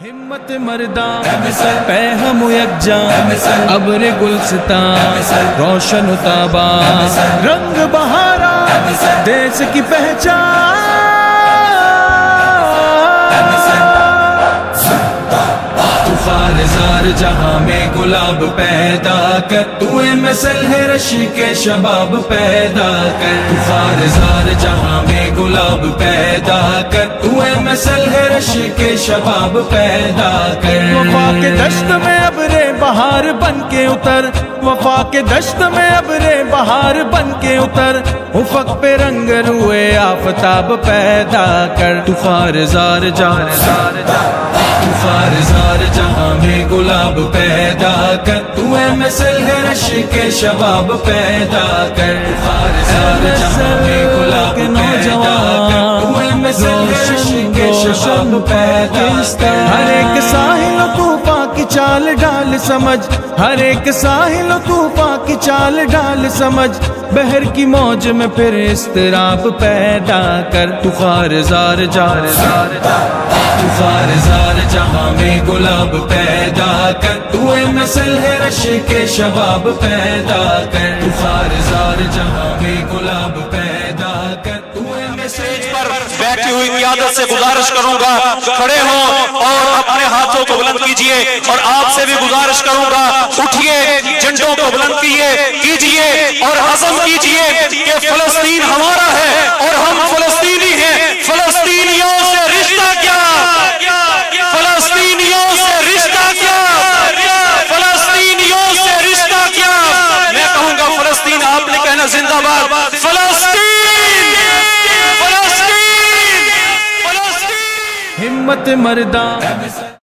ہمت مرداں پہ ہم یکجاں ابر گلستاں روشن و تاباں رنگ بہارا دیس کی پہچان طوفان زار جہاں میں گلاب پیدا کر تو مثل ہے رشی کے شباب پیدا کر طوفان زار جہاں میں گلاب پیدا کر تو مثل ہے رشی کے شباب پیدا کر وفا کے دشت میں ابرے بہار بن کے اتر وفا کے دشت میں ابرے بہار بن کے اتر افق پہ رنگ روئے آفتاب پیدا کر طوفان زار طوفان زار جہاں میں گلاب پیدا کر تو مثل ہے رشی کے شباب پیدا کر طوفان زار جہاں میں گلاب پیدا کر تو مثل ہے رشی کے شباب پیدا کر ہر ایک ساحل و طوفان کی چال ڈال سمجھ ہر ایک ساحل و طوفان کی چال ڈال سمجھ بحر کی موج میں پھر اضطراب پیدا کر طوفان زار طوفان زار جہاں میں گلاب پیدا کر تو مثل ہے رشی کے شباب پیدا کر طوفان زار جہاں میں گلاب پیدا کر تو اسٹیج پر بیٹھی ہوئی قیادت سے گزارش کروں گا کھڑے ہوں اور اپنے ہاتھوں کو بلند کیجئے اور آپ سے بھی گزارش کروں گا اٹھئے جھنڈوں کو بلند کیجئے اور عزم کیجئے کہ فلسطین ہمارا ہے اور ہم فلسطینی ہیں فلسطینیوں سے رشتہ کیا فلسطینیوں سے رشتہ کیا فلسطینیوں سے رشتہ کیا میں کہوں گا فلسطین آپ نے کہنا زندہ باد فلسطین ہمت مرداں